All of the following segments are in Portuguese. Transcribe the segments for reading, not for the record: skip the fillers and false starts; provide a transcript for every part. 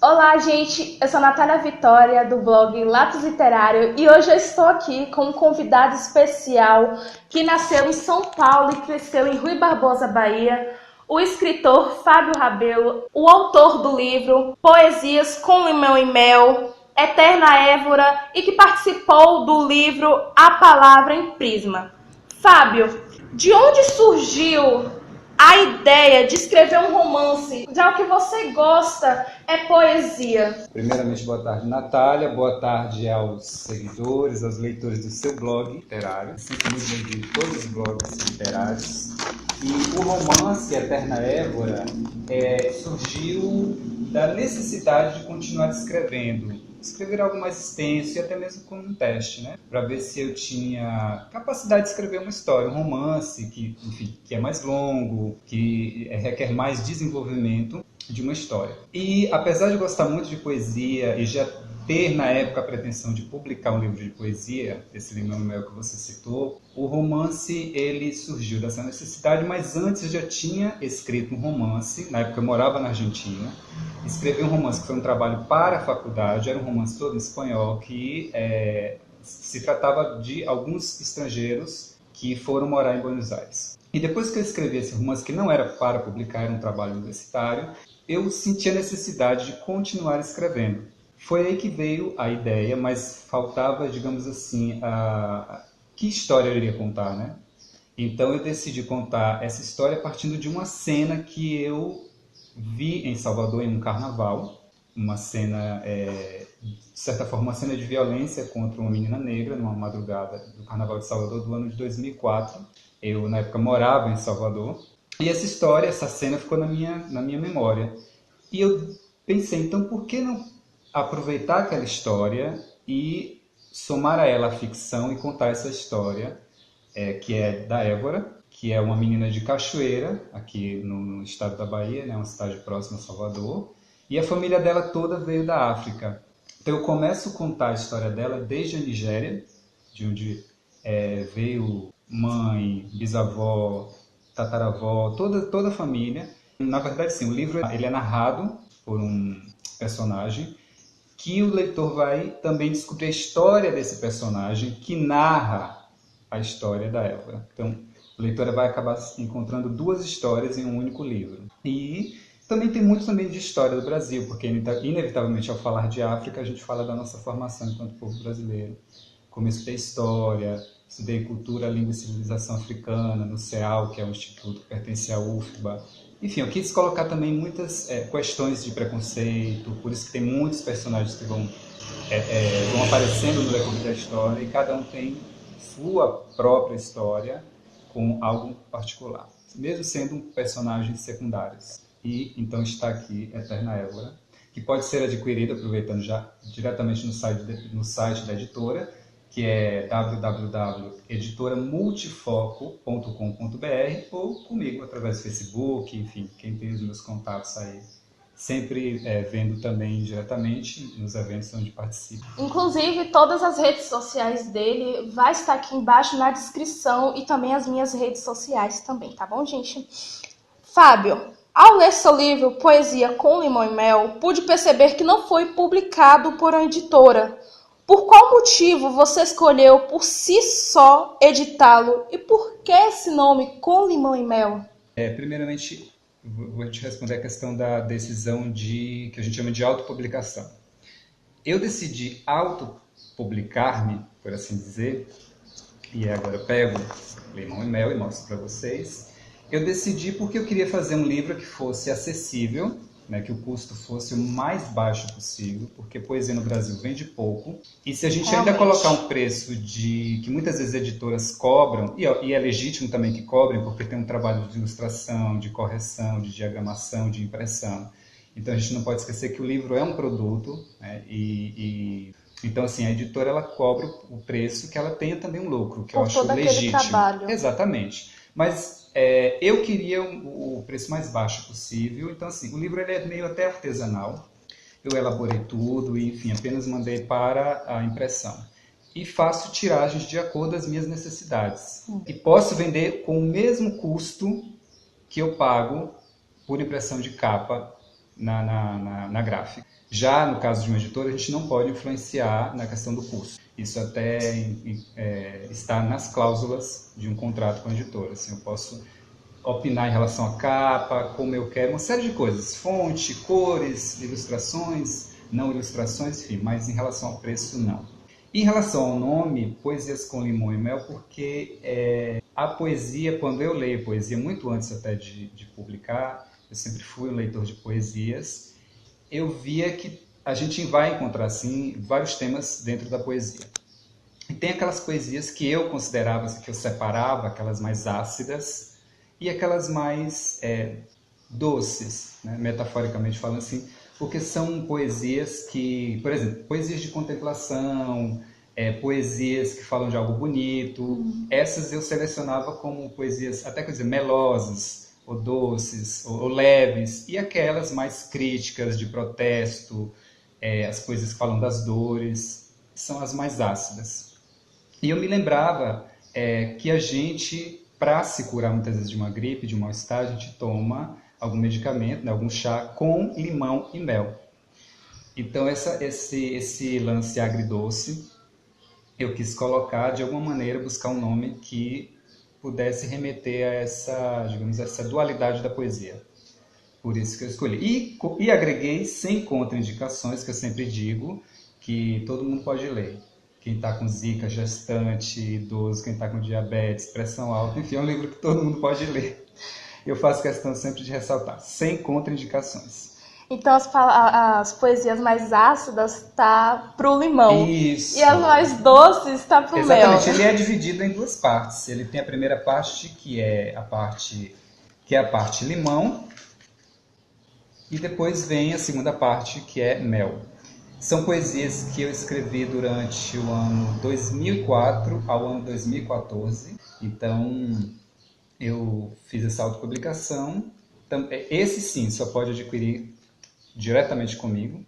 Olá, gente! Eu sou a Natália Vitória, do blog Lápis Literário, e hoje eu estou aqui com um convidado especial que nasceu em São Paulo e cresceu em Rui Barbosa, Bahia, o escritor Fábio Rabelo, o autor do livro Poesias com Limão e Mel, Eterna Évora, e que participou do livro A Palavra em Prisma. Fábio, de onde surgiu a ideia de escrever um romance? Já o que você gosta é poesia. Primeiramente, boa tarde, Natália. Boa tarde aos seguidores, aos leitores do seu blog literário. Sempre muito bem-vindo a todos os blogs literários. E o romance Eterna Évora surgiu da necessidade de continuar escrevendo. Escrever algo mais extenso e até mesmo como um teste, né? Para ver se eu tinha capacidade de escrever uma história, um romance que, enfim, que é mais longo, que requer mais desenvolvimento de uma história. E apesar de gostar muito de poesia e já ter na época a pretensão de publicar um livro de poesia, esse Limão e Mel que você citou, o romance ele surgiu dessa necessidade, mas antes eu já tinha escrito um romance, na época eu morava na Argentina, escrevi um romance que foi um trabalho para a faculdade, era um romance todo em espanhol, que se tratava de alguns estrangeiros que foram morar em Buenos Aires. E depois que eu escrevi esse romance, que não era para publicar, era um trabalho universitário, eu senti a necessidade de continuar escrevendo. Foi aí que veio a ideia, mas faltava, digamos assim, que história eu iria contar, né? Então eu decidi contar essa história partindo de uma cena que eu vi em Salvador em um carnaval, uma cena, de certa forma, uma cena de violência contra uma menina negra numa madrugada do Carnaval de Salvador do ano de 2004. Eu, na época, morava em Salvador. E essa história, essa cena ficou na minha memória. E eu pensei, então, por que não aproveitar aquela história e somar a ela a ficção e contar essa história, que é da Évora, que é uma menina de Cachoeira, aqui no estado da Bahia, né, uma cidade próxima a Salvador, e a família dela toda veio da África. Então eu começo a contar a história dela desde a Nigéria, de onde veio mãe, bisavó, tataravó, toda a família. Na verdade, sim, o livro ele é narrado por um personagem que o leitor vai também descobrir a história desse personagem que narra a história da Évora. Então, o leitor vai acabar encontrando duas histórias em um único livro. E também tem muito também de história do Brasil, porque inevitavelmente ao falar de África, a gente fala da nossa formação enquanto povo brasileiro. Como eu estudei história, estudei cultura, língua e civilização africana no CEAL, que é um instituto que pertence à UFBA. Enfim, eu quis colocar também muitas questões de preconceito, por isso que tem muitos personagens que vão aparecendo no decorrer da história, e cada um tem sua própria história com algo particular, mesmo sendo personagens secundários. E então está aqui Eterna Évora, que pode ser adquirida, aproveitando já diretamente no site da editora, que é www.editoramultifoco.com.br, ou comigo através do Facebook, enfim, quem tem os meus contatos aí, sempre vendo também diretamente nos eventos onde participo. Inclusive, todas as redes sociais dele vai estar aqui embaixo na descrição, e também as minhas redes sociais também, tá bom, gente? Fábio, ao ler seu livro Poesia com Limão e Mel, pude perceber que não foi publicado por uma editora. Por qual motivo você escolheu por si só editá-lo, e por que esse nome Com Limão e Mel? Primeiramente, vou te responder a questão da decisão que a gente chama de autopublicação. Eu decidi autopublicar-me, por assim dizer, e agora eu pego Limão e Mel e mostro para vocês. Eu decidi porque eu queria fazer um livro que fosse acessível, né, que o custo fosse o mais baixo possível, porque poesia no Brasil vende pouco. E se a gente ainda colocar um preço que muitas vezes editoras cobram, e é legítimo também que cobrem, porque tem um trabalho de ilustração, de correção, de diagramação, de impressão. Então a gente não pode esquecer que o livro é um produto, né, então assim, a editora ela cobra o preço que ela tenha também um lucro, que eu acho legítimo. Trabalho. Exatamente. Mas eu queria o preço mais baixo possível, então assim, o livro ele é meio até artesanal, eu elaborei tudo e enfim, apenas mandei para a impressão. E faço tiragens de acordo com as minhas necessidades. E posso vender com o mesmo custo que eu pago por impressão de capa na gráfica. Já no caso de uma editora, a gente não pode influenciar na questão do custo. Isso até está nas cláusulas de um contrato com a editora. Assim, eu posso opinar em relação à capa, como eu quero, uma série de coisas. Fonte, cores, ilustrações, não ilustrações, enfim, mas em relação ao preço, não. Em relação ao nome, Poesias com Limão e Mel, porque a poesia, quando eu leio poesia, muito antes até de publicar, eu sempre fui um leitor de poesias, eu via que a gente vai encontrar, assim, vários temas dentro da poesia. E tem aquelas poesias que eu considerava, que eu separava, aquelas mais ácidas, e aquelas mais doces, né? Metaforicamente falando assim, porque são poesias que, por exemplo, poesias de contemplação, poesias que falam de algo bonito, essas eu selecionava como poesias, até quer dizer, melosas, ou doces, ou leves, e aquelas mais críticas, de protesto, as poesias que falam das dores, são as mais ácidas. E eu me lembrava que a gente, para se curar muitas vezes de uma gripe, de um mal-estar, a gente toma algum medicamento, né, algum chá com limão e mel. Então esse lance agridoce, eu quis colocar, de alguma maneira, buscar um nome que pudesse remeter a essa, digamos, essa dualidade da poesia. Por isso que eu escolhi. E agreguei 100 contraindicações, que eu sempre digo, que todo mundo pode ler. Quem está com zika, gestante, idoso, quem está com diabetes, pressão alta, enfim, é um livro que todo mundo pode ler. Eu faço questão sempre de ressaltar, 100 contraindicações. Então as poesias mais ácidas tá pro limão. Isso. E as mais doces tá pro mel. Exatamente, ele é dividido em duas partes. Ele tem a primeira parte, que é a parte limão, e depois vem a segunda parte, que é mel. São poesias que eu escrevi durante o ano 2004 ao ano 2014. Então, eu fiz essa autopublicação. Esse sim, só pode adquirir diretamente comigo,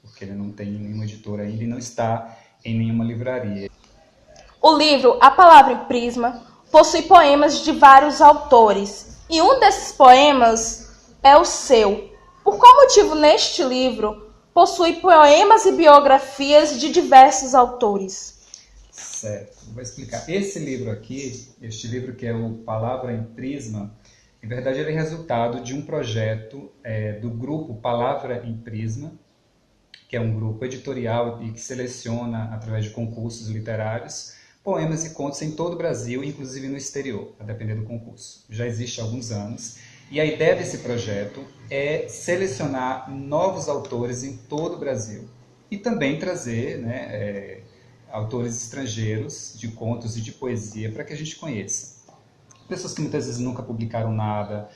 porque ele não tem nenhuma editora ainda e não está em nenhuma livraria. O livro A Palavra em Prisma possui poemas de vários autores, e um desses poemas é o seu. Por qual motivo neste livro possui poemas e biografias de diversos autores? Certo, vou explicar. Esse livro aqui, este livro que é o Palavra em Prisma, em verdade ele é resultado de um projeto do grupo Palavra em Prisma, que é um grupo editorial e que seleciona, através de concursos literários, poemas e contos em todo o Brasil, inclusive no exterior, a depender do concurso. Já existe há alguns anos. E a ideia desse projeto é selecionar novos autores em todo o Brasil. E também trazer, né, autores estrangeiros de contos e de poesia para que a gente conheça. Pessoas que muitas vezes nunca publicaram nada,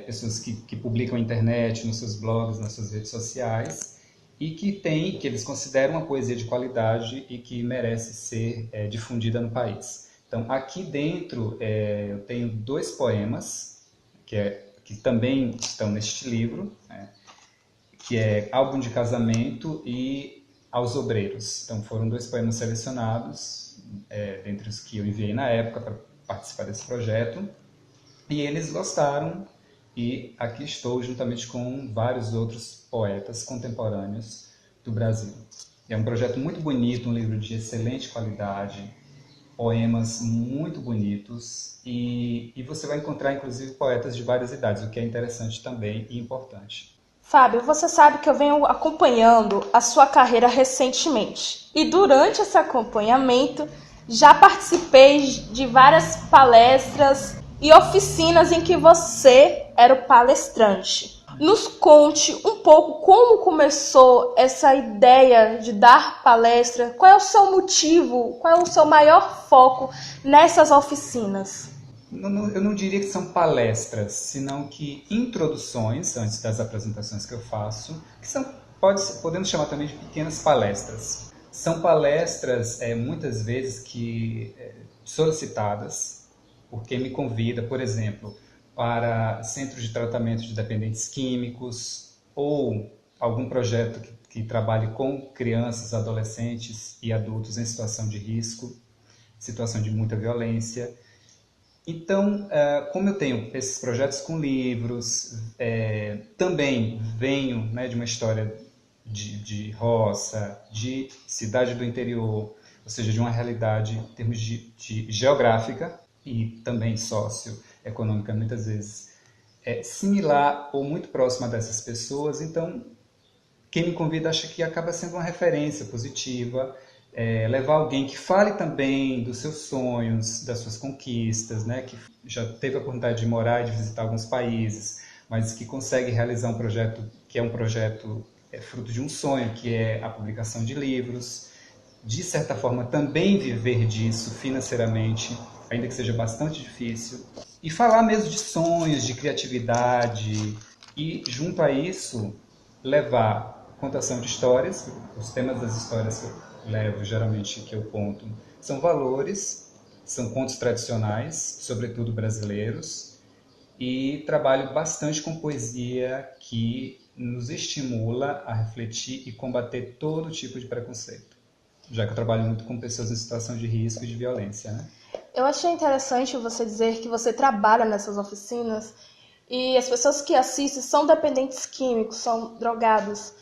pessoas que publicam na internet, nos seus blogs, nas suas redes sociais, e que eles consideram uma poesia de qualidade e que merece ser difundida no país. Então, aqui dentro eu tenho 2 poemas, que também estão neste livro, né, que é Álbum de Casamento e Aos Obreiros. Então, foram 2 poemas selecionados, dentre os que eu enviei na época para participar desse projeto, e eles gostaram, e aqui estou juntamente com vários outros poetas contemporâneos do Brasil. É um projeto muito bonito, um livro de excelente qualidade, poemas muito bonitos, e você vai encontrar inclusive poetas de várias idades, o que é interessante também e importante. Fábio, você sabe que eu venho acompanhando a sua carreira recentemente. E durante esse acompanhamento, já participei de várias palestras e oficinas em que você era o palestrante. Nos conte um pouco como começou essa ideia de dar palestra, qual é o seu motivo, qual é o seu maior foco nessas oficinas? Eu não diria que são palestras, senão que introduções, antes das apresentações que eu faço, que podemos chamar também de pequenas palestras. São palestras, muitas vezes, solicitadas por quem me convida, por exemplo, para centros de tratamento de dependentes químicos ou algum projeto que trabalhe com crianças, adolescentes e adultos em situação de risco, situação de muita violência. Então, como eu tenho esses projetos com livros, também venho, né, de uma história de roça, de cidade do interior, ou seja, de uma realidade em termos de geográfica e também socioeconômica, muitas vezes, similar ou muito próxima dessas pessoas. Então, quem me convida acha que acaba sendo uma referência positiva, levar alguém que fale também dos seus sonhos, das suas conquistas, né? Que já teve a oportunidade de morar e de visitar alguns países, mas que consegue realizar um projeto que é um projeto fruto de um sonho, que é a publicação de livros, de certa forma também viver disso financeiramente, ainda que seja bastante difícil, e falar mesmo de sonhos, de criatividade, e junto a isso levar contação de histórias. Os temas das histórias que eu levo, geralmente, que eu conto, são valores, são contos tradicionais, sobretudo brasileiros, e trabalho bastante com poesia que nos estimula a refletir e combater todo tipo de preconceito, já que eu trabalho muito com pessoas em situação de risco e de violência, né? Eu achei interessante você dizer que você trabalha nessas oficinas e as pessoas que assistem são dependentes químicos, são drogados.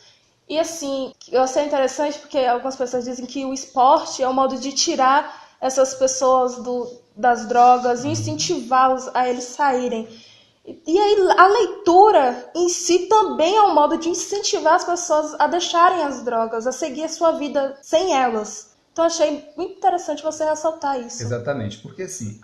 E assim, eu achei interessante porque algumas pessoas dizem que o esporte é um modo de tirar essas pessoas das drogas e incentivá-los a eles saírem. E aí a leitura em si também é um modo de incentivar as pessoas a deixarem as drogas, a seguir a sua vida sem elas. Então achei muito interessante você ressaltar isso. Exatamente, porque assim,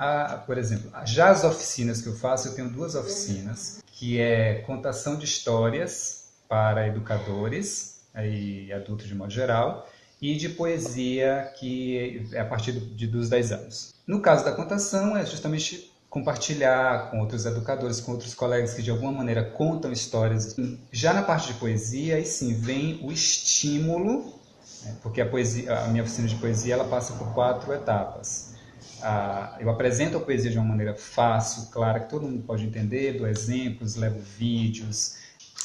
por exemplo, já as oficinas que eu faço, eu tenho 2 oficinas, que é contação de histórias para educadores e adultos de modo geral, e de poesia, que é a partir dos 10 anos. No caso da contação, é justamente compartilhar com outros educadores, com outros colegas que de alguma maneira contam histórias. Já na parte de poesia, aí sim vem o estímulo, porque a minha oficina de poesia ela passa por 4 etapas. Eu apresento a poesia de uma maneira fácil, clara, que todo mundo pode entender, dou exemplos, levo vídeos.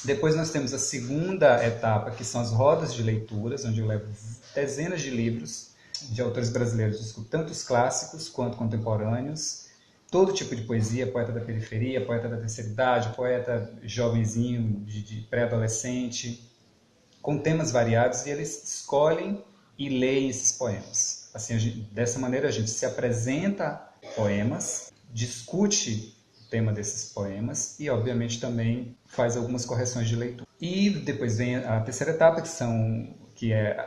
Depois nós temos a segunda etapa, que são as rodas de leituras, onde eu levo dezenas de livros de autores brasileiros, tanto os clássicos quanto contemporâneos, todo tipo de poesia, poeta da periferia, poeta da terceira idade, poeta jovenzinho, de pré-adolescente, com temas variados, e eles escolhem e leem esses poemas. Assim, dessa maneira a gente se apresenta poemas, discute o tema desses poemas e, obviamente, também faz algumas correções de leitura. E depois vem a terceira etapa, que são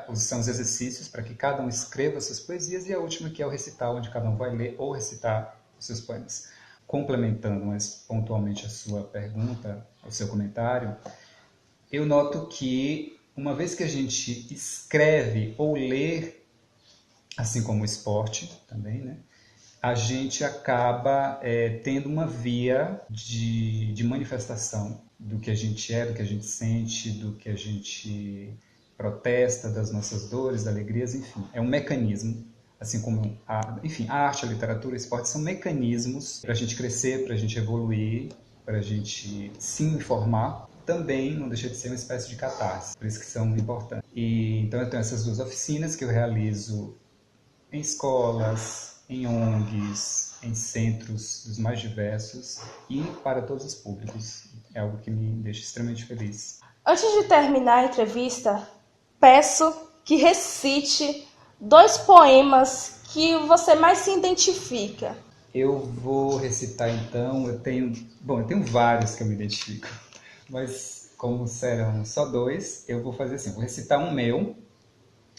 os exercícios para que cada um escreva suas poesias, e a última, que é o recital, onde cada um vai ler ou recitar os seus poemas. Complementando mais pontualmente a sua pergunta, o seu comentário, eu noto que uma vez que a gente escreve ou lê, assim como o esporte também, né, a gente acaba tendo uma via de manifestação do que a gente é, do que a gente sente, do que a gente protesta, das nossas dores, alegrias, enfim. É um mecanismo, assim como a arte, a literatura, o esporte são mecanismos para a gente crescer, para a gente evoluir, para a gente se informar. Também não deixa de ser uma espécie de catarse, por isso que são importantes. Então eu tenho essas 2 oficinas que eu realizo em escolas, em ONGs, em centros dos mais diversos e para todos os públicos. É algo que me deixa extremamente feliz. Antes de terminar a entrevista, peço que recite 2 poemas que você mais se identifica. Eu vou recitar então, eu tenho vários que eu me identifico, mas como serão só 2, eu vou fazer assim, vou recitar um meu,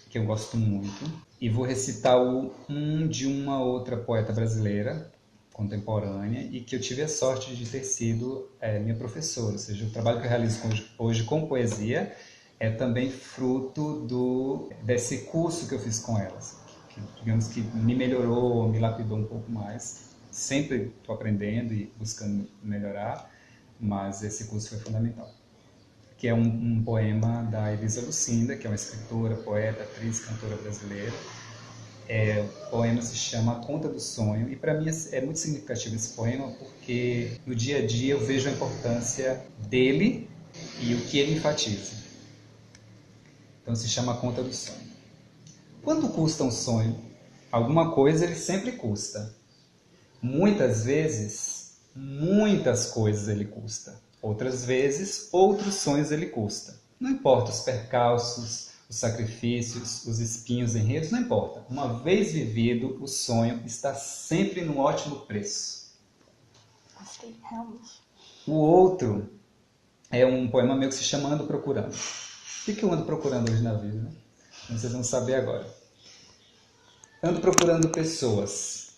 que eu gosto muito, e vou recitar um de uma outra poeta brasileira, contemporânea, e que eu tive a sorte de ter sido minha professora, ou seja, o trabalho que eu realizo hoje com poesia é também fruto desse curso que eu fiz com elas, que digamos que me melhorou, me lapidou um pouco mais. Sempre estou aprendendo e buscando melhorar, mas esse curso foi fundamental. Que é um poema da Elisa Lucinda, que é uma escritora, poeta, atriz, cantora brasileira. O poema se chama A Conta do Sonho, e para mim é muito significativo esse poema porque no dia a dia eu vejo a importância dele e o que ele enfatiza. Então se chama A Conta do Sonho. Quanto custa um sonho? Alguma coisa ele sempre custa. Muitas vezes, muitas coisas ele custa. Outras vezes, outros sonhos ele custa. Não importa os percalços, os sacrifícios, os espinhos, enredos, não importa. Uma vez vivido, o sonho está sempre num ótimo preço. Gostei, realmente. O outro é um poema meu que se chama Ando Procurando. O que eu ando procurando hoje na vida, né? Vocês vão saber agora. Ando procurando pessoas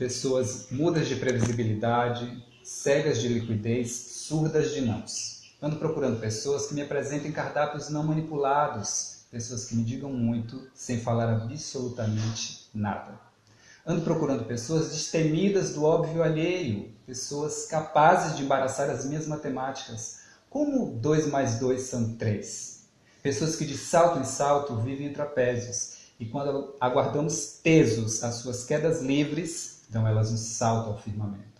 mudas de previsibilidade, cegas de liquidez, surdas de nãos. Ando procurando pessoas que me apresentem cardápios não manipulados, pessoas que me digam muito sem falar absolutamente nada. Ando procurando pessoas destemidas do óbvio alheio, pessoas capazes de embaraçar as minhas matemáticas. Como 2 mais 2 são 3? Pessoas que de salto em salto vivem em trapézios. E quando aguardamos tesos as suas quedas livres, dão elas um salto ao firmamento.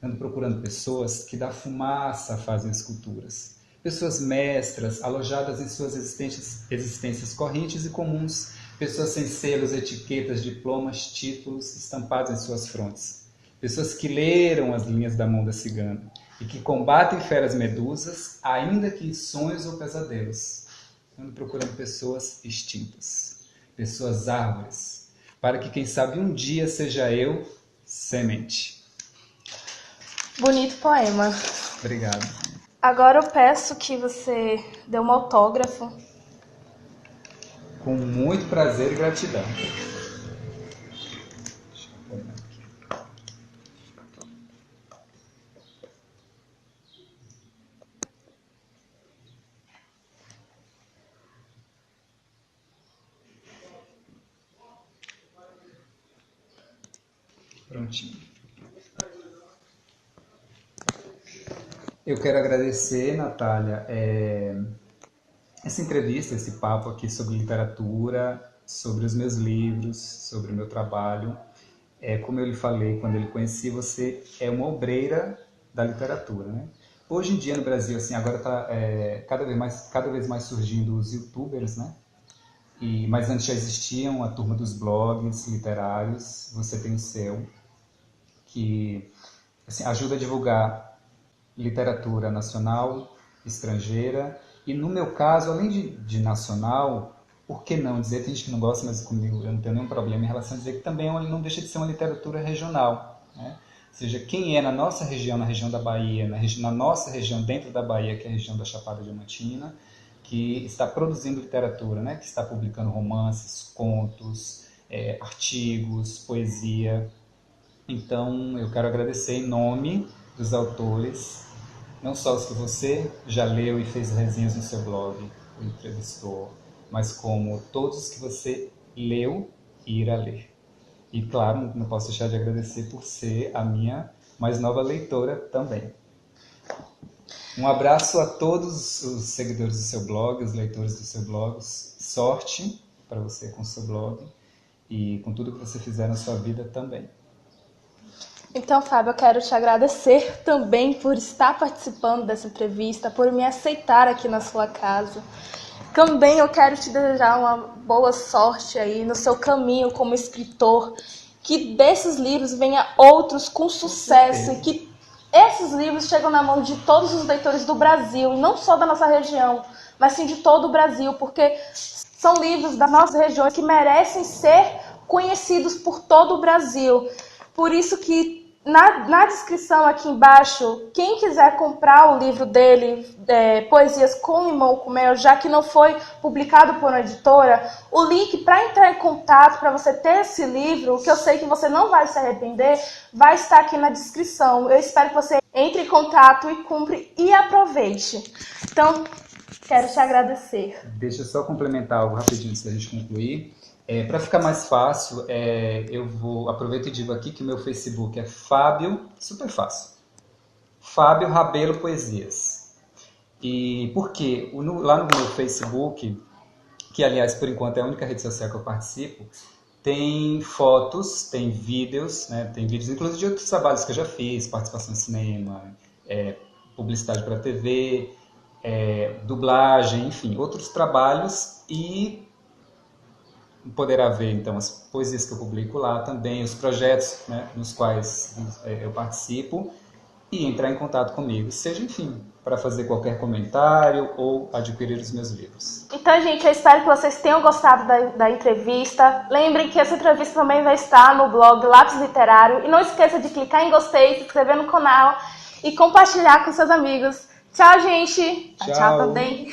Ando procurando pessoas que da fumaça fazem esculturas. Pessoas mestras, alojadas em suas existências correntes e comuns. Pessoas sem selos, etiquetas, diplomas, títulos estampados em suas frontes. Pessoas que leram as linhas da mão da cigana e que combatem feras medusas, ainda que em sonhos ou pesadelos. Ando procurando pessoas extintas. Pessoas árvores, para que quem sabe um dia seja eu semente. Bonito poema. Obrigado. Agora eu peço que você dê um autógrafo. Com muito prazer e gratidão. Deixa eu pôr aqui. Prontinho. Eu quero agradecer, Natália, essa entrevista, esse papo aqui sobre literatura, sobre os meus livros, sobre o meu trabalho. Como eu lhe falei quando eu lhe conheci, você é uma obreira da literatura, né? Hoje em dia no Brasil, assim, agora está cada vez mais surgindo os youtubers, né? Mas antes já existiam a turma dos blogs literários. Você tem o seu, que assim, ajuda a divulgar literatura nacional, estrangeira, e no meu caso, além de nacional, por que não dizer, tem gente que não gosta, mas comigo eu não tenho nenhum problema em relação a dizer que também não deixa de ser uma literatura regional, né? Ou seja, quem é na nossa região, na região da Bahia, na nossa região dentro da Bahia, que é a região da Chapada Diamantina, que está produzindo literatura, né? Que está publicando romances, contos, artigos, poesia. Então, eu quero agradecer em nome dos autores, não só os que você já leu e fez resenhas no seu blog, o entrevistou, mas como todos os que você leu e irá ler. E, claro, não posso deixar de agradecer por ser a minha mais nova leitora também. Um abraço a todos os seguidores do seu blog, os leitores do seu blog. Sorte para você com o seu blog e com tudo que você fizer na sua vida também. Então, Fábio, eu quero te agradecer também por estar participando dessa entrevista, por me aceitar aqui na sua casa. Também eu quero te desejar uma boa sorte aí no seu caminho como escritor, que desses livros venha outros com sucesso, e que esses livros chegam na mão de todos os leitores do Brasil, e não só da nossa região, mas sim de todo o Brasil, porque são livros da nossa região que merecem ser conhecidos por todo o Brasil. Por isso que na descrição aqui embaixo, quem quiser comprar o livro dele, Poesias com Limão com Mel, já que não foi publicado por uma editora, o link para entrar em contato, para você ter esse livro, que eu sei que você não vai se arrepender, vai estar aqui na descrição. Eu espero que você entre em contato e compre e aproveite. Então, quero te agradecer. Deixa eu só complementar algo rapidinho antes da gente concluir. Para ficar mais fácil, eu aproveito e digo aqui que o meu Facebook é Fábio, super fácil, Fábio Rabelo Poesias. E por quê? Lá no meu Facebook, que aliás por enquanto é a única rede social que eu participo, tem fotos, tem vídeos, né? Tem vídeos inclusive de outros trabalhos que eu já fiz, participação em cinema, publicidade para TV, dublagem, enfim, outros trabalhos, e poderá ver então as poesias que eu publico lá também, os projetos, né, nos quais eu participo. e entrar em contato comigo, seja, enfim, para fazer qualquer comentário ou adquirir os meus livros. Então, gente, eu espero que vocês tenham gostado da entrevista. Lembrem que essa entrevista também vai estar no blog Lápis Literário. E não esqueça de clicar em gostei, se inscrever no canal e compartilhar com seus amigos. Tchau, gente! Tchau. Tchau também!